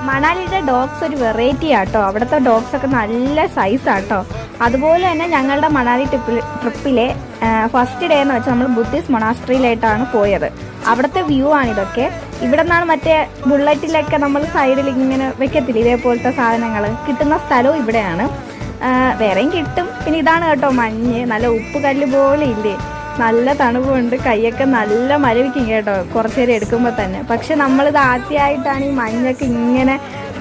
മണാലിയുടെ dogs ഒരു variety ആട്ടോ. അവിടുത്തെ ഡോഗ്സ് ഒക്കെ നല്ല സൈസ് ആട്ടോ. അതുപോലെ തന്നെ ഞങ്ങളുടെ മണാലി ട്രിപ്പിലെ ഫസ്റ്റ് ഡേ എന്ന് വെച്ചാൽ നമ്മൾ ബുദ്ധിസ്റ്റ് മൊണാസ്ട്രിയിലായിട്ടാണ് പോയത്. അവിടുത്തെ വ്യൂ ആണിതൊക്കെ. ഇവിടെ നിന്നാണ് മറ്റേ ബുള്ളറ്റിലൊക്കെ നമ്മൾ സൈഡിൽ ഇങ്ങനെ വെക്കത്തില്ല ഇതേപോലത്തെ സാധനങ്ങൾ കിട്ടുന്ന സ്ഥലവും ഇവിടെയാണ്. വേറെയും കിട്ടും. പിന്നെ ഇതാണ് കേട്ടോ മഞ്ഞ്, നല്ല ഉപ്പ് കല്ല് പോലെ ഇല്ലേ, നല്ല തണുപ്പുണ്ട്, കൈയൊക്കെ നല്ല മരവിക്കും കേട്ടോ കുറച്ചു നേരം എടുക്കുമ്പോൾ തന്നെ. പക്ഷെ നമ്മളിത് ആദ്യമായിട്ടാണ് ഈ മഞ്ഞൊക്കെ ഇങ്ങനെ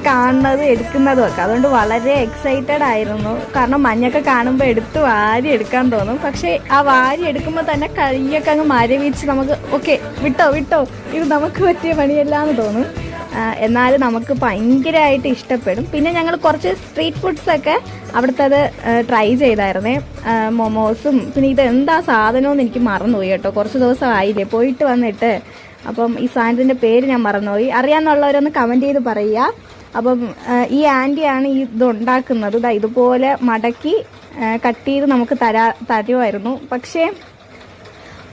കാണുന്നത് എടുക്കുന്നതും ഒക്കെ. അതുകൊണ്ട് വളരെ എക്സൈറ്റഡ് ആയിരുന്നു. കാരണം മഞ്ഞൊക്കെ കാണുമ്പോൾ എടുത്ത് വാരി എടുക്കാൻ തോന്നും. പക്ഷേ ആ വാരി എടുക്കുമ്പോൾ തന്നെ കൈയൊക്കെ അങ്ങ് മരവിച്ച് നമുക്ക് ഓക്കെ വിട്ടോ ഇത് നമുക്ക് പറ്റിയ പണിയല്ലാന്ന് തോന്നും. എന്നാലും നമുക്ക് ഭയങ്കരമായിട്ട് ഇഷ്ടപ്പെടും. പിന്നെ ഞങ്ങൾ കുറച്ച് സ്ട്രീറ്റ് ഫുഡ്സൊക്കെ അവിടുത്തെ ട്രൈ ചെയ്തായിരുന്നേ. മൊമോസും പിന്നെ ഇത് എന്താ സാധനമെന്ന് എനിക്ക് മറന്നുപോയി കേട്ടോ. കുറച്ച് ദിവസം ആയില്ലേ പോയിട്ട് വന്നിട്ട്. അപ്പം ഈ സാധനത്തിൻ്റെ പേര് ഞാൻ മറന്നുപോയി. അറിയാമെന്നുള്ളവരൊന്ന് കമൻറ്റ് ചെയ്ത് പറയുക. അപ്പം ഈ ആൻറ്റിയാണ് ഇത് ഉണ്ടാക്കുന്നത്. ഇതുപോലെ മടക്കി കട്ട് ചെയ്ത് നമുക്ക് തരുമായിരുന്നു. പക്ഷേ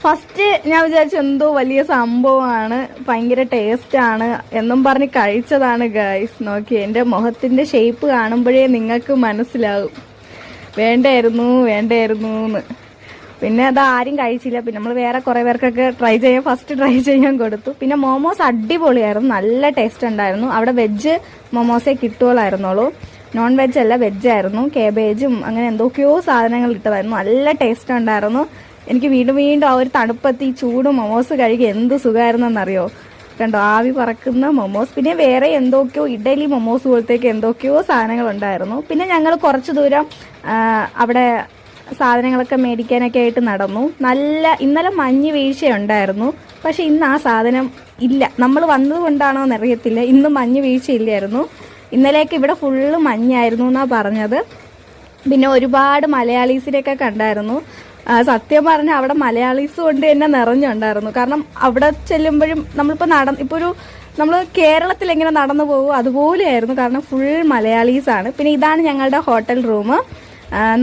ഫസ്റ്റ് ഞാൻ വിചാരിച്ചു എന്തോ വലിയ സംഭവമാണ്, ഭയങ്കര ടേസ്റ്റാണ് എന്നും പറഞ്ഞ് കഴിച്ചതാണ് ഗൈസ്. നോക്കി എൻ്റെ മുഖത്തിൻ്റെ ഷേപ്പ് കാണുമ്പോഴേ നിങ്ങൾക്ക് മനസ്സിലാവും വേണ്ടായിരുന്നു എന്ന്. പിന്നെ അത് ആരും കഴിച്ചില്ല. പിന്നെ നമ്മൾ വേറെ കുറേ പേർക്കൊക്കെ ഫസ്റ്റ് ട്രൈ ചെയ്യാൻ കൊടുത്തു. പിന്നെ മോമോസ് അടിപൊളിയായിരുന്നു, നല്ല ടേസ്റ്റ് ഉണ്ടായിരുന്നു. അവിടെ വെജ് മോമോസേ കിട്ടുകയുള്ളായിരുന്നുള്ളൂ, നോൺ വെജ് അല്ല, വെജായിരുന്നു. കേബേജും അങ്ങനെ എന്തൊക്കെയോ സാധനങ്ങൾ ഇട്ടതായിരുന്നു, നല്ല ടേസ്റ്റ് ഉണ്ടായിരുന്നു. എനിക്ക് വീണ്ടും ആ ഒരു തണുപ്പത്ത് ഈ ചൂട് മൊമോസ് കഴിക്കുക എന്ത് സുഖമായിരുന്നെന്നറിയോ. കണ്ടോ ആവി പറക്കുന്ന മൊമോസ്. പിന്നെ വേറെ എന്തൊക്കെയോ ഇഡലി മൊമോസ് പോലത്തേക്ക് എന്തൊക്കെയോ സാധനങ്ങളുണ്ടായിരുന്നു. പിന്നെ ഞങ്ങൾ കുറച്ച് ദൂരം അവിടെ സാധനങ്ങളൊക്കെ മേടിക്കാനൊക്കെ ആയിട്ട് നടന്നു. ഇന്നലെ മഞ്ഞ് വീഴ്ചയുണ്ടായിരുന്നു, പക്ഷെ ഇന്ന് ആ സാധനം ഇല്ല. നമ്മൾ വന്നത് കൊണ്ടാണോ എന്നറിയത്തില്ല, ഇന്ന് മഞ്ഞ് വീഴ്ചയില്ലായിരുന്നു. ഇന്നലേക്ക് ഇവിടെ ഫുള്ള് മഞ്ഞായിരുന്നു എന്നാണ് പറഞ്ഞത്. പിന്നെ ഒരുപാട് മലയാളീസിനെയൊക്കെ കണ്ടായിരുന്നു. സത്യം പറഞ്ഞാൽ അവിടെ മലയാളീസ് കൊണ്ട് തന്നെ നിറഞ്ഞുണ്ടായിരുന്നു. കാരണം അവിടെ ചെല്ലുമ്പോഴും നമ്മളിപ്പോൾ നമ്മൾ കേരളത്തിൽ എങ്ങനെ നടന്നു പോകും അതുപോലെയായിരുന്നു. കാരണം ഫുൾ മലയാളീസാണ്. പിന്നെ ഇതാണ് ഞങ്ങളുടെ ഹോട്ടൽ റൂം.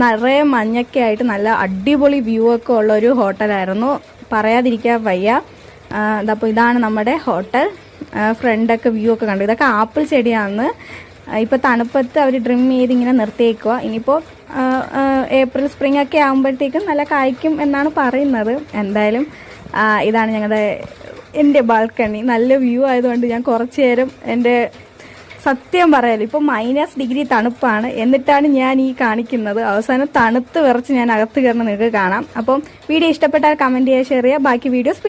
നിറയെ മഞ്ഞൊക്കെ ആയിട്ട് നല്ല അടിപൊളി വ്യൂ ഒക്കെ ഉള്ള ഒരു ഹോട്ടലായിരുന്നു, പറയാതിരിക്കാൻ വയ്യ. അപ്പോൾ ഇതാണ് നമ്മുടെ ഹോട്ടൽ. ഫ്രണ്ടൊക്കെ വ്യൂ ഒക്കെ കണ്ടു. ഇതൊക്കെ ആപ്പിൾ ചെടിയാണ്. ഇപ്പോൾ തണുപ്പത്ത് അവർ ഡ്രിം ചെയ്ത് ഇങ്ങനെ നിർത്തിയേക്കുക. ഇനിയിപ്പോൾ ഏപ്രിൽ സ്പ്രിംഗ് ഒക്കെ ആകുമ്പോഴത്തേക്കും നല്ല കായ്ക്കും എന്നാണ് പറയുന്നത്. എന്തായാലും ഇതാണ് എൻ്റെ ബാൽക്കണി. നല്ല വ്യൂ ആയതുകൊണ്ട് ഞാൻ കുറച്ച് നേരം സത്യം പറയാലോ ഇപ്പോൾ -डिग्री തണുപ്പാണ്. എന്നിട്ടാണ് ഞാൻ ഈ കാണിക്കുന്നത്. അവസാനം തണുത്ത് വിറച്ച് ഞാൻ അകത്ത് കയറുന്ന നിങ്ങൾക്ക് കാണാം. അപ്പം വീഡിയോ ഇഷ്ടപ്പെട്ടാൽ കമൻറ്റ് ചെയ്യുക, ഷെയർ ചെയ്യുക. ബാക്കി വീഡിയോസ്